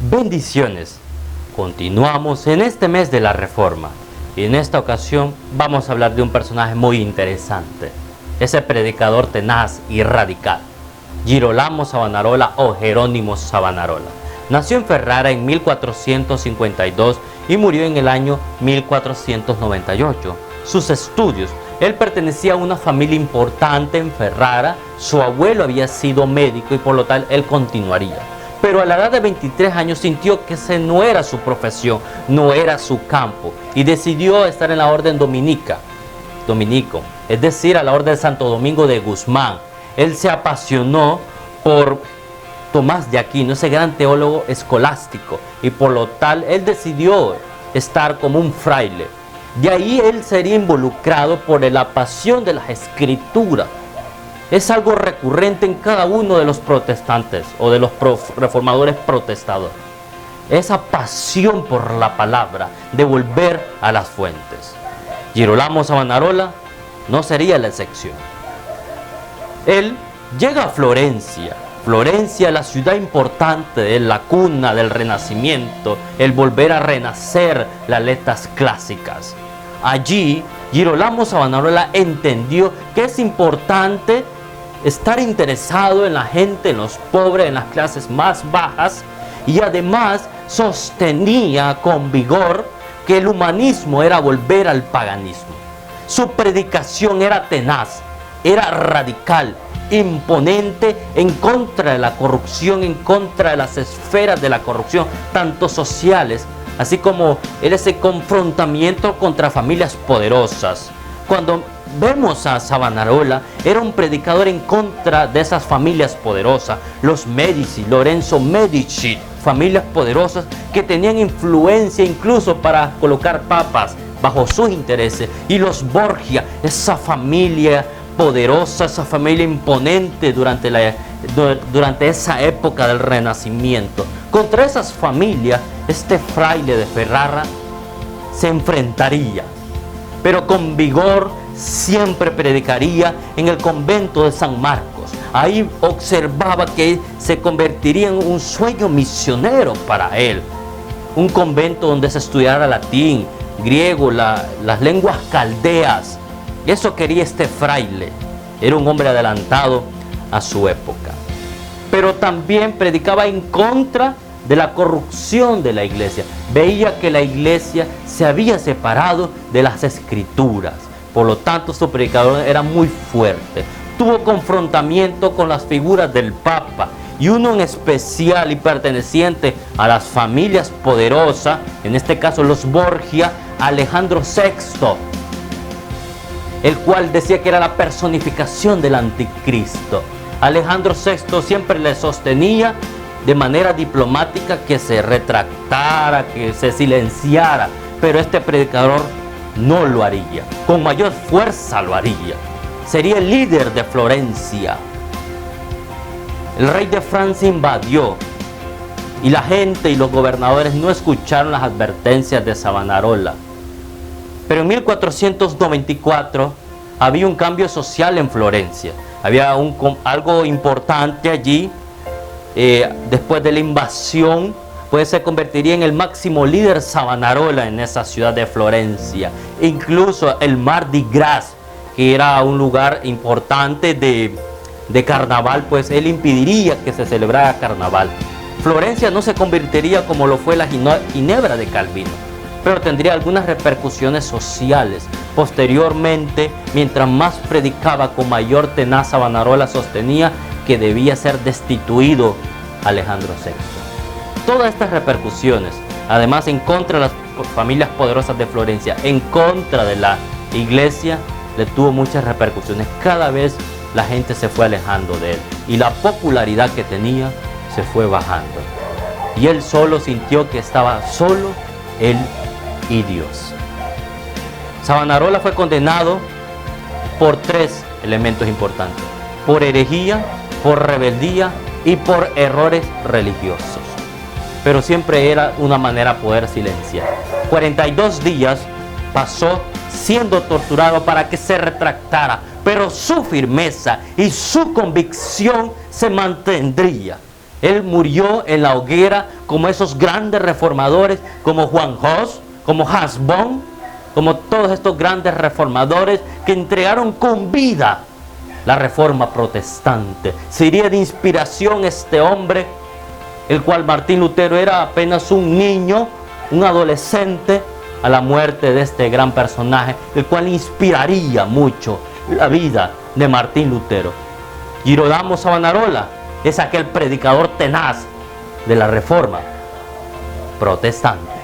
Bendiciones. Continuamos en este mes de la Reforma y en esta ocasión vamos a hablar de un personaje muy interesante, ese predicador tenaz y radical, Girolamo Savonarola o Jerónimo Savonarola. Nació en Ferrara en 1452 y murió en el año 1498. Sus estudios: él pertenecía a una familia importante en Ferrara, su abuelo había sido médico y por lo tal él continuaría. Pero a la edad de 23 años sintió que ese no era su profesión, no era su campo, y decidió estar en la orden dominico, es decir, a la orden de Santo Domingo de Guzmán. Él se apasionó por Tomás de Aquino, ese gran teólogo escolástico, y por lo tal él decidió estar como un fraile. De ahí él sería involucrado por la pasión de las escrituras. Es algo recurrente en cada uno de los protestantes o de los reformadores protestadores. Esa pasión por la palabra, de volver a las fuentes. Girolamo Savonarola no sería la excepción. Él llega a Florencia. Florencia, la ciudad importante, la cuna del Renacimiento, el volver a renacer las letras clásicas. Allí, Girolamo Savonarola entendió que es importante estar interesado en la gente, en los pobres, en las clases más bajas, y además sostenía con vigor que el humanismo era volver al paganismo. Su predicación era tenaz, era radical, imponente, en contra de la corrupción, en contra de las esferas de la corrupción, tanto sociales, así como ese confrontamiento contra familias poderosas. Cuando vemos a Savonarola, era un predicador en contra de esas familias poderosas, los Medici, Lorenzo Medici, familias poderosas que tenían influencia incluso para colocar papas bajo sus intereses, y los Borgia, esa familia poderosa, esa familia imponente durante esa época del Renacimiento. Contra esas familias, este fraile de Ferrara se enfrentaría, pero con vigor siempre predicaría en el convento de San Marcos. Ahí observaba que se convertiría en un sueño misionero para él, un convento donde se estudiara latín, griego, las lenguas caldeas. Eso quería este fraile. Era un hombre adelantado a su época. Pero también predicaba en contra de la corrupción de la iglesia. Veía que la iglesia se había separado de las escrituras. Por lo tanto, su predicador era muy fuerte. Tuvo confrontamiento con las figuras del Papa, y uno en especial y perteneciente a las familias poderosas, en este caso los Borgia, Alejandro VI, el cual decía que era la personificación del anticristo. Alejandro VI siempre le sostenía de manera diplomática que se retractara, que se silenciara, pero este predicador no lo haría, con mayor fuerza lo haría. Sería el líder de Florencia. El rey de Francia invadió, y la gente y los gobernadores no escucharon las advertencias de Savonarola. Pero en 1494 había un cambio social en Florencia. Había algo importante allí. Después de la invasión, pues se convertiría en el máximo líder Savonarola en esa ciudad de Florencia. Incluso el Mardi Gras, que era un lugar importante de carnaval, pues él impediría que se celebrara carnaval. Florencia no se convertiría como lo fue la Ginebra de Calvino, pero tendría algunas repercusiones sociales. Posteriormente, mientras más predicaba, con mayor tenaz, Savonarola sostenía que debía ser destituido Alejandro VI. Todas estas repercusiones, además en contra de las familias poderosas de Florencia, en contra de la iglesia, le tuvo muchas repercusiones. Cada vez la gente se fue alejando de él, y la popularidad que tenía se fue bajando. Y él solo sintió que estaba solo él y Dios. Savonarola fue condenado por tres elementos importantes: por herejía, por rebeldía y por errores religiosos. Pero siempre era una manera de poder silenciar. 42 días pasó siendo torturado para que se retractara, pero su firmeza y su convicción se mantendría. Él murió en la hoguera como esos grandes reformadores, como Juan Hus, como Husband, como todos estos grandes reformadores que entregaron con vida la reforma protestante. Sería de inspiración este hombre, el cual Martín Lutero era apenas un niño, un adolescente, a la muerte de este gran personaje, el cual inspiraría mucho la vida de Martín Lutero. Girolamo Savonarola es aquel predicador tenaz de la reforma protestante.